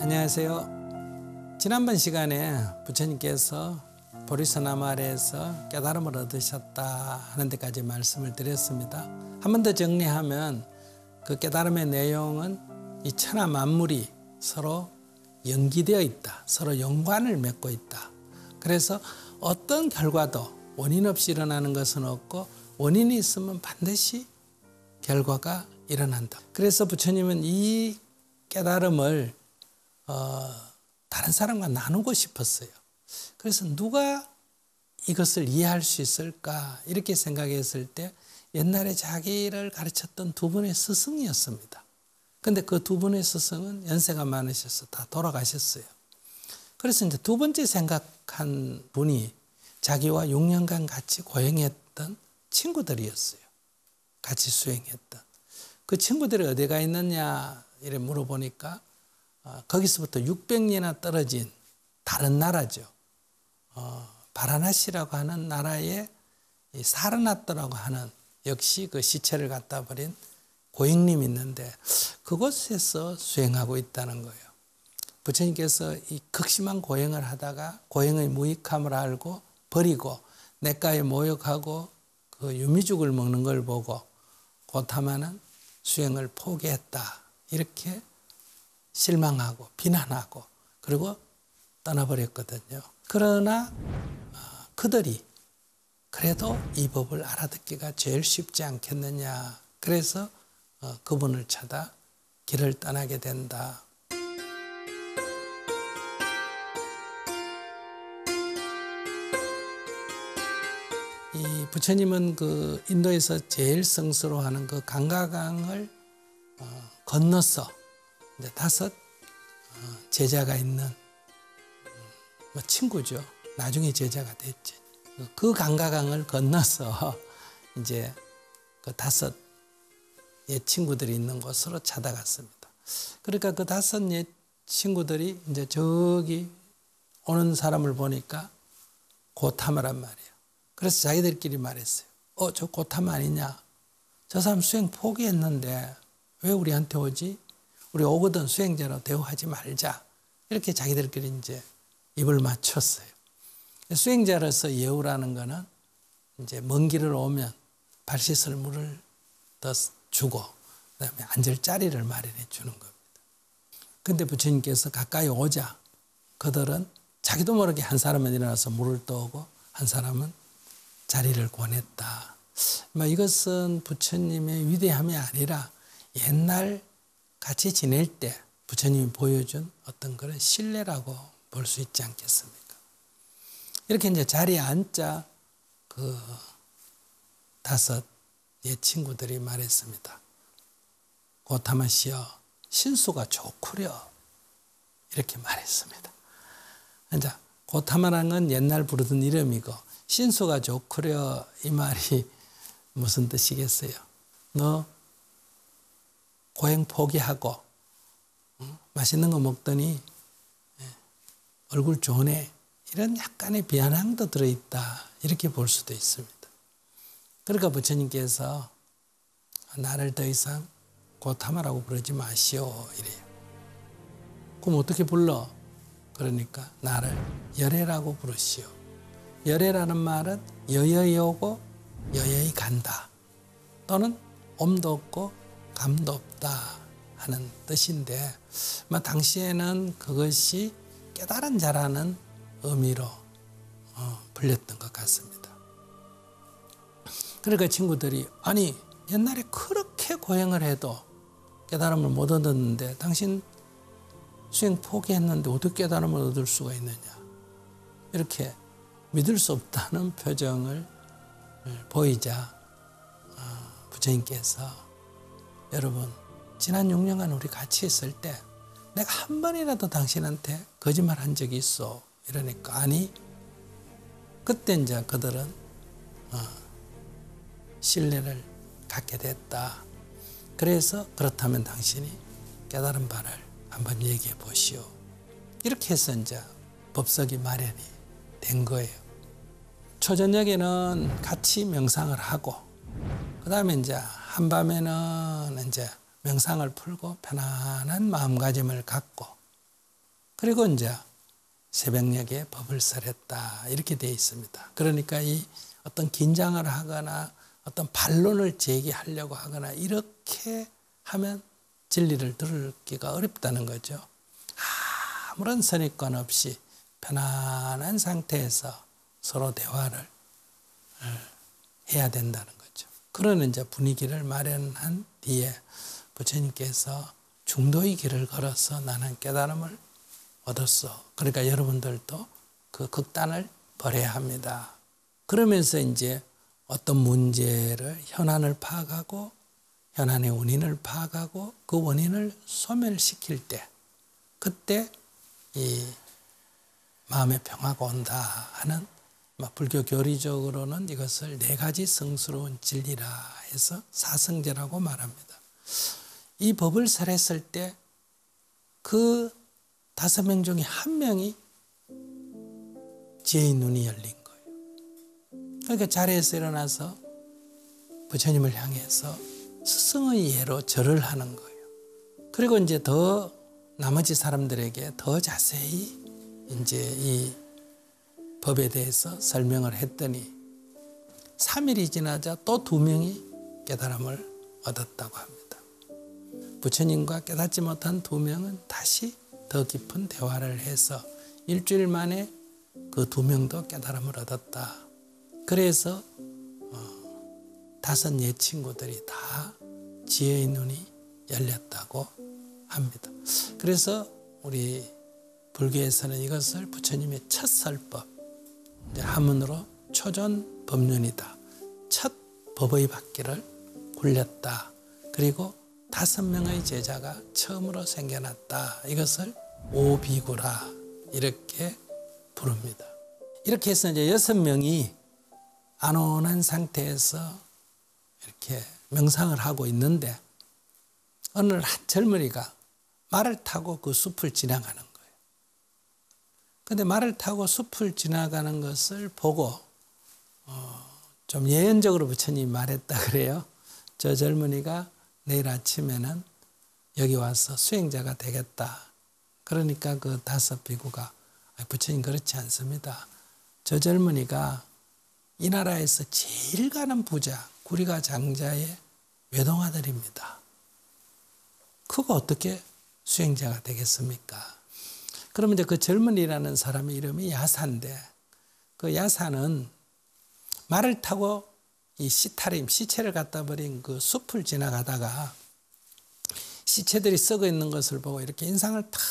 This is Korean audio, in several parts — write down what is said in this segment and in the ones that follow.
안녕하세요. 지난번 시간에 부처님께서 보리소나무 아래에서 깨달음을 얻으셨다 하는 데까지 말씀을 드렸습니다. 한 번 더 정리하면 그 깨달음의 내용은 이 천하 만물이 서로 연기되어 있다. 서로 연관을 맺고 있다. 그래서 어떤 결과도 원인 없이 일어나는 것은 없고 원인이 있으면 반드시 결과가 일어난다. 그래서 부처님은 이 깨달음을 다른 사람과 나누고 싶었어요. 그래서 누가 이것을 이해할 수 있을까 이렇게 생각했을 때 옛날에 자기를 가르쳤던 두 분의 스승이었습니다. 그런데 그 두 분의 스승은 연세가 많으셔서 다 돌아가셨어요. 그래서 이제 두 번째 생각한 분이 자기와 6년간 같이 고행했던 친구들이었어요. 같이 수행했던. 그 친구들이 어디가 있느냐 이래 물어보니까 거기서부터 600리나 떨어진 다른 나라죠. 바라나시라고 하는 나라에 사르나트라고 하는 역시 그 시체를 갖다 버린 고행님이 있는데 그곳에서 수행하고 있다는 거예요. 부처님께서 이 극심한 고행을 하다가 고행의 무익함을 알고 버리고 냇가에 모욕하고 그 유미죽을 먹는 걸 보고 고타마는 수행을 포기했다. 이렇게 실망하고 비난하고 그리고 떠나버렸거든요. 그러나 그들이 그래도 이 법을 알아듣기가 제일 쉽지 않겠느냐. 그래서 그분을 찾아 길을 떠나게 된다. 이 부처님은 그 인도에서 제일 성스러워하는 그 강가강을 건너서 이제 5 제자가 있는 친구죠. 나중에 제자가 됐지. 그 강가강을 건너서 이제 그 5 옛 친구들이 있는 곳으로 찾아갔습니다. 그러니까 그 5 옛 친구들이 이제 저기 오는 사람을 보니까 고타마란 말이에요. 그래서 자기들끼리 말했어요. 저 고타마 아니냐? 저 사람 수행 포기했는데 왜 우리한테 오지? 우리 오거든 수행자로 대우하지 말자. 이렇게 자기들끼리 이제 입을 맞췄어요. 수행자로서 예우라는 거는 이제 먼 길을 오면 발 씻을 물을 더 주고 그다음에 앉을 자리를 마련해 주는 겁니다. 근데 부처님께서 가까이 오자 그들은 자기도 모르게 한 사람은 일어나서 물을 떠오고 한 사람은 자리를 권했다. 이것은 부처님의 위대함이 아니라 옛날 같이 지낼 때 부처님이 보여준 어떤 그런 신뢰라고 볼 수 있지 않겠습니까? 이렇게 이제 자리에 앉자 그 5 옛 친구들이 말했습니다. 고타마 씨여, 신수가 좋구려. 이렇게 말했습니다. 이제 고타마라는 건 옛날 부르던 이름이고 신수가 좋구려 이 말이 무슨 뜻이겠어요? 너 고행 포기하고 맛있는 거 먹더니 얼굴 좋네. 이런 약간의 비아냥도 들어있다. 이렇게 볼 수도 있습니다. 그러니까 부처님께서 나를 더 이상 고타마라고 부르지 마시오. 이래요. 그럼 어떻게 불러? 그러니까 나를 열애라고 부르시오. 열애라는 말은 여여히 오고 여여히 간다. 또는 엄도 없고 감도 없다 하는 뜻인데 당시에는 그것이 깨달은 자라는 의미로 불렸던 것 같습니다. 그러니까 친구들이 아니 옛날에 그렇게 고행을 해도 깨달음을 못 얻었는데 당신 수행 포기했는데 어떻게 깨달음을 얻을 수가 있느냐 이렇게 믿을 수 없다는 표정을 보이자 부처님께서 여러분 지난 6년간 우리 같이 있을 때 내가 한 번이라도 당신한테 거짓말 한 적이 있어 이러니까 아니 그때 이제 그들은 신뢰를 갖게 됐다. 그래서 그렇다면 당신이 깨달은 바를 한번 얘기해 보시오. 이렇게 해서 이제 법석이 마련이 된 거예요. 초저녁에는 같이 명상을 하고 그 다음에 이제 한밤에는 이제 명상을 풀고 편안한 마음가짐을 갖고 그리고 이제 새벽녘에 법을 설했다 이렇게 되어 있습니다. 그러니까 이 어떤 긴장을 하거나 어떤 반론을 제기하려고 하거나 이렇게 하면 진리를 들기가 어렵다는 거죠. 아무런 선입관 없이 편안한 상태에서 서로 대화를 해야 된다는 거죠. 그런 이제 분위기를 마련한 뒤에 부처님께서 중도의 길을 걸어서 나는 깨달음을 얻었어. 그러니까 여러분들도 그 극단을 버려야 합니다. 그러면서 이제 어떤 문제를 현안을 파악하고 현안의 원인을 파악하고 그 원인을 소멸시킬 때 그때 이 마음의 평화가 온다 하는 불교 교리적으로는 이것을 네 가지 성스러운 진리라 해서 사성제라고 말합니다. 이 법을 설했을 때 그 5명 중에 한 명이 지혜의 눈이 열린 거예요. 그러니까 자리에서 일어나서 부처님을 향해서 스승의 예로 절을 하는 거예요. 그리고 이제 더 나머지 사람들에게 더 자세히 이제 이 법에 대해서 설명을 했더니 3일이 지나자 또 2명이 깨달음을 얻었다고 합니다. 부처님과 깨닫지 못한 2명은 다시 더 깊은 대화를 해서 일주일 만에 그 2명도 깨달음을 얻었다. 그래서 5 옛 친구들이 다 지혜의 눈이 열렸다고 합니다. 그래서 우리 불교에서는 이것을 부처님의 첫 설법, 한문으로 초전 법륜이다. 첫 법의 바퀴를 굴렸다. 그리고 5명의 제자가 처음으로 생겨났다. 이것을 오비구라 이렇게 부릅니다. 이렇게 해서 이제 6명이 안온한 상태에서 이렇게 명상을 하고 있는데 어느 날 한 젊은이가 말을 타고 그 숲을 지나가는 거예요. 그런데 말을 타고 숲을 지나가는 것을 보고 좀 예언적으로 부처님이 말했다 그래요. 저 젊은이가 내일 아침에는 여기 와서 수행자가 되겠다. 그러니까 그 5 비구가 부처님 그렇지 않습니다. 저 젊은이가 이 나라에서 제일 가는 부자 구리가 장자의 외동아들입니다. 그거 어떻게 수행자가 되겠습니까? 그러면 이제 그 젊은이라는 사람의 이름이 야사인데 그 야사는 말을 타고 이 시타림, 시체를 갖다 버린 그 숲을 지나가다가 시체들이 썩어 있는 것을 보고 이렇게 인상을 탁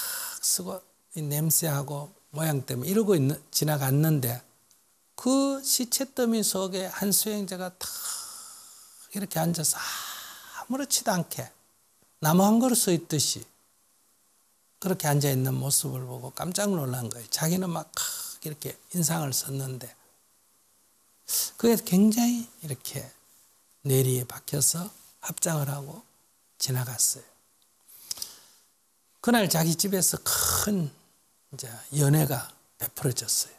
쓰고 이 냄새하고 모양 때문에 이러고 지나갔는데 그 시체 더미 속에 한 수행자가 탁 이렇게 앉아서 아무렇지도 않게 나무 한 그루 서 있듯이 그렇게 앉아있는 모습을 보고 깜짝 놀란 거예요. 자기는 막 이렇게 인상을 썼는데 그게 굉장히 이렇게 뇌리에 박혀서 합장을 하고 지나갔어요. 그날 자기 집에서 큰 이제 연회가 베풀어졌어요.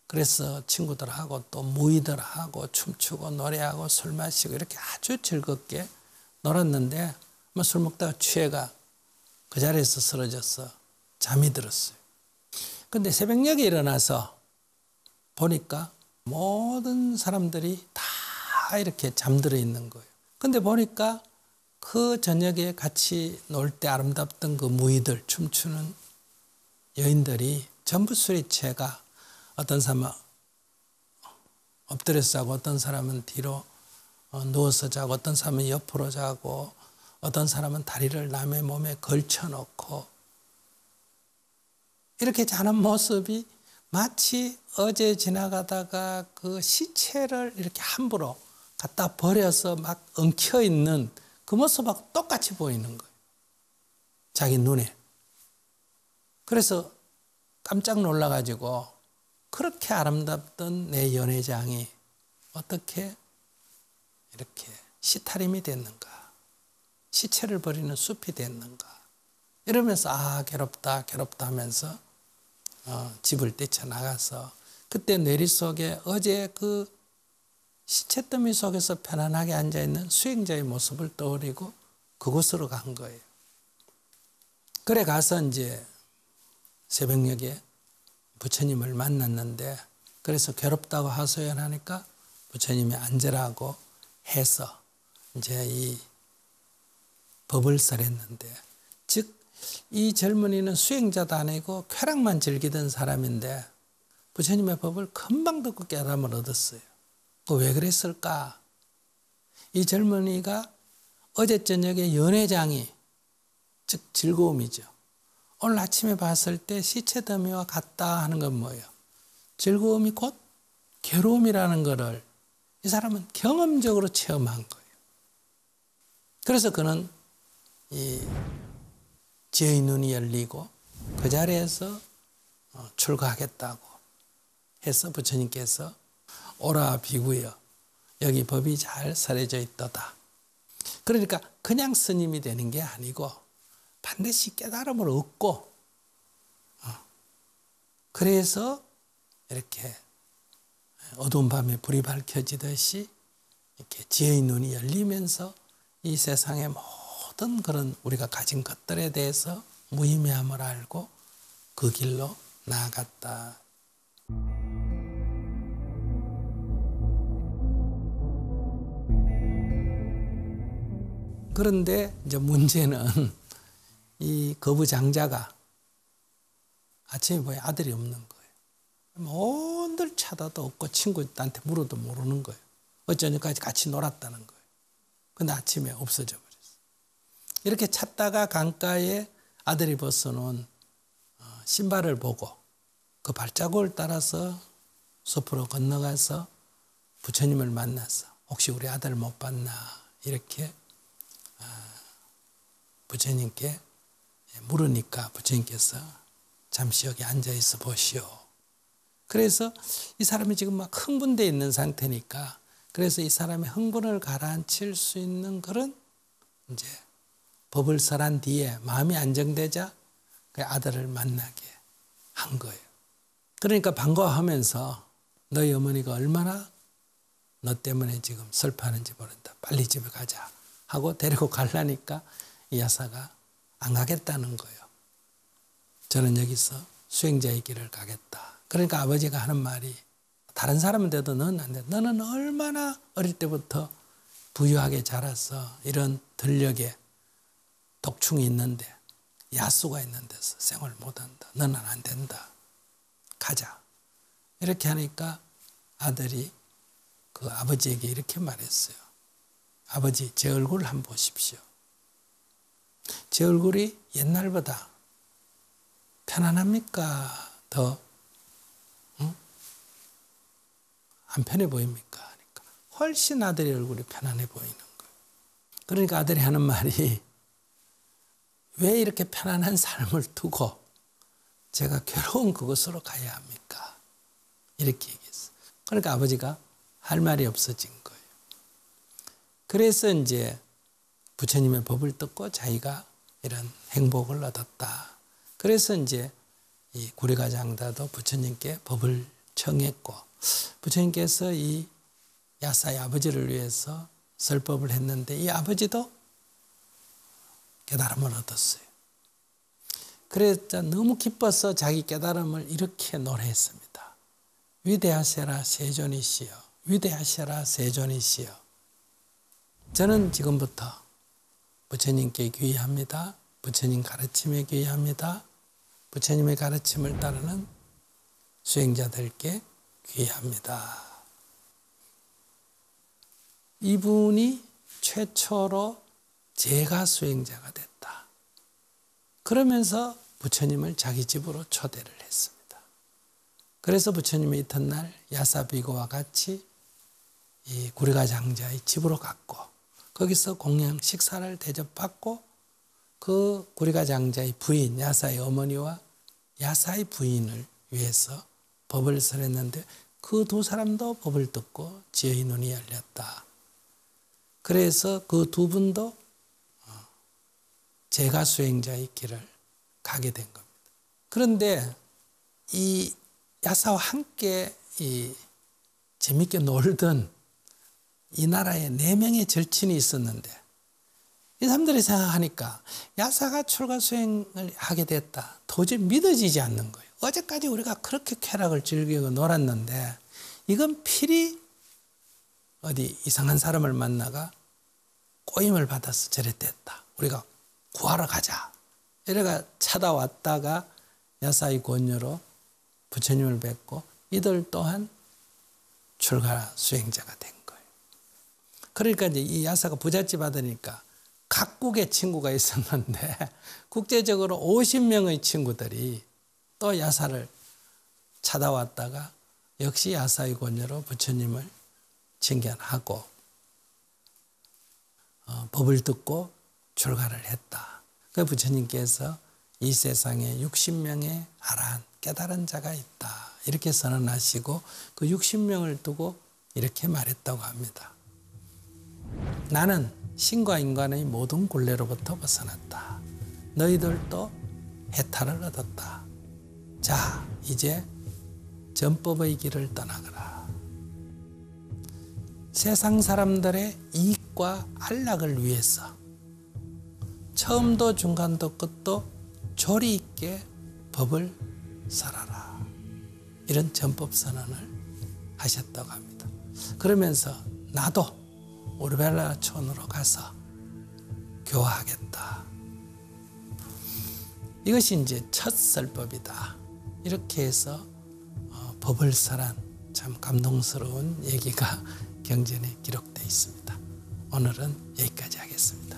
그래서 친구들하고 또 무의들하고 춤추고 노래하고 술 마시고 이렇게 아주 즐겁게 놀았는데 술 먹다가 취해가 그 자리에서 쓰러져서 잠이 들었어요. 근데 새벽녘에 일어나서 보니까 모든 사람들이 다 이렇게 잠들어 있는 거예요. 근데 보니까 그 저녁에 같이 놀 때 아름답던 그 무의들, 춤추는 여인들이 전부 술이 취해가 어떤 사람은 엎드려서 자고 어떤 사람은 뒤로 누워서 자고 어떤 사람은 옆으로 자고 어떤 사람은 다리를 남의 몸에 걸쳐놓고 이렇게 자는 모습이 마치 어제 지나가다가 그 시체를 이렇게 함부로 갖다 버려서 막 엉켜있는 그 모습하고 똑같이 보이는 거예요. 자기 눈에. 그래서 깜짝 놀라가지고 그렇게 아름답던 내 연회장이 어떻게 이렇게 시타림이 됐는가. 시체를 버리는 숲이 됐는가. 이러면서 괴롭다 하면서 집을 뛰쳐나가서 그때 뇌리 속에 어제 그 시체더미 속에서 편안하게 앉아있는 수행자의 모습을 떠올리고 그곳으로 간 거예요. 그래 가서 이제 새벽녘에 부처님을 만났는데 그래서 괴롭다고 하소연하니까 부처님이 앉으라고 해서 이제 이 법을 설했는데, 즉 이 젊은이는 수행자도 아니고 쾌락만 즐기던 사람인데 부처님의 법을 금방 듣고 깨달음을 얻었어요. 왜 그랬을까? 이 젊은이가 어제 저녁에 연회장이, 즉 즐거움이죠. 오늘 아침에 봤을 때 시체더미와 같다 하는 건 뭐예요? 즐거움이 곧 괴로움이라는 것을 이 사람은 경험적으로 체험한 거예요. 그래서 그는 이 지혜의 눈이 열리고 그 자리에서 출가하겠다고 해서 부처님께서 오라 비구여, 여기 법이 잘 설해져 있도다. 그러니까 그냥 스님이 되는 게 아니고 반드시 깨달음을 얻고, 그래서 이렇게 어두운 밤에 불이 밝혀지듯이 이렇게 지혜의 눈이 열리면서 이 세상의 모든 그런 우리가 가진 것들에 대해서 무의미함을 알고 그 길로 나아갔다. 그런데 이제 문제는 이 거부장자가 아침에 보니 아들이 없는 거예요. 온들 찾아도 없고 친구한테 물어도 모르는 거예요. 어쩌니까지 같이 놀았다는 거예요. 근데 아침에 없어져 버렸어요. 이렇게 찾다가 강가에 아들이 벗어놓은 신발을 보고 그 발자국을 따라서 숲으로 건너가서 부처님을 만나서 혹시 우리 아들 못 봤나 이렇게 부처님께 물으니까 부처님께서 잠시 여기 앉아있어 보시오. 그래서 이 사람이 지금 막 흥분되어 있는 상태니까, 그래서 이 사람의 흥분을 가라앉힐 수 있는 그런 이제 법을 설한 뒤에 마음이 안정되자 그 아들을 만나게 한 거예요. 그러니까 반가워하면서 너희 어머니가 얼마나 너 때문에 지금 슬퍼하는지 모른다. 빨리 집에 가자 하고 데리고 가려니까 이 여사가 안 가겠다는 거예요. 저는 여기서 수행자의 길을 가겠다. 그러니까 아버지가 하는 말이, 다른 사람은 돼도 너는 안 돼. 너는 얼마나 어릴 때부터 부유하게 자라서 이런 들녘에 독충이 있는데 야수가 있는 데서 생활 못한다. 너는 안 된다. 가자. 이렇게 하니까 아들이 그 아버지에게 이렇게 말했어요. 아버지, 제 얼굴을 한번 보십시오. 제 얼굴이 옛날보다 편안합니까? 더 안 편해 보입니까? 하니까 훨씬 아들의 얼굴이 편안해 보이는 거예요. 그러니까 아들이 하는 말이, 왜 이렇게 편안한 삶을 두고 제가 괴로운 그곳으로 가야 합니까? 이렇게 얘기했어요. 그러니까 아버지가 할 말이 없어진 거예요. 그래서 이제 부처님의 법을 듣고 자기가 이런 행복을 얻었다. 그래서 이제 이 구리가장자도 부처님께 법을 청했고, 부처님께서 이 야사의 아버지를 위해서 설법을 했는데 이 아버지도 깨달음을 얻었어요. 그래서 너무 기뻐서 자기 깨달음을 이렇게 노래했습니다. 위대하시라 세존이시여, 위대하시라 세존이시여. 저는 지금부터 부처님께 귀의합니다. 부처님 가르침에 귀의합니다. 부처님의 가르침을 따르는 수행자들께 귀의합니다. 이분이 최초로 제가 수행자가 됐다. 그러면서 부처님을 자기 집으로 초대를 했습니다. 그래서 부처님이 이튿날 야사비고와 같이 이 구리가장자의 집으로 갔고, 거기서 공양 식사를 대접받고, 그 구리가장자의 부인 야사의 어머니와 야사의 부인을 위해서 법을 설했는데 그 두 사람도 법을 듣고 지혜의 눈이 열렸다. 그래서 그 두 분도 제가 수행자의 길을 가게 된 겁니다. 그런데 이 야사와 함께 재밌게 놀던 이 나라에 4명의 절친이 있었는데, 이 사람들이 생각하니까 야사가 출가 수행을 하게 됐다. 도저히 믿어지지 않는 거예요. 어제까지 우리가 그렇게 쾌락을 즐기고 놀았는데 이건 필히 어디 이상한 사람을 만나가 꼬임을 받아서 저랬댔다. 우리가 구하러 가자. 이래가 찾아왔다가 야사의 권유로 부처님을 뵙고 이들 또한 출가 수행자가 된 거예요. 그러니까 이제 이 야사가 부잣집 아들이니까 각국의 친구가 있었는데 국제적으로 50명의 친구들이 또 야사를 찾아왔다가 역시 야사의 권유로 부처님을 칭견하고 법을 듣고 출가를 했다. 그 부처님께서 이 세상에 60명의 아라한 깨달은 자가 있다. 이렇게 선언하시고 그 60명을 두고 이렇게 말했다고 합니다. 나는 신과 인간의 모든 굴레로부터 벗어났다. 너희들도 해탈을 얻었다. 자, 이제 전법의 길을 떠나거라. 세상 사람들의 이익과 안락을 위해서 처음도 중간도 끝도 조리 있게 법을 살아라. 이런 전법 선언을 하셨다고 합니다. 그러면서 나도 우르벨라 촌으로 가서 교화하겠다. 이것이 이제 첫 설법이다. 이렇게 해서 법을 설한 참 감동스러운 얘기가 경전에 기록되어 있습니다. 오늘은 여기까지 하겠습니다.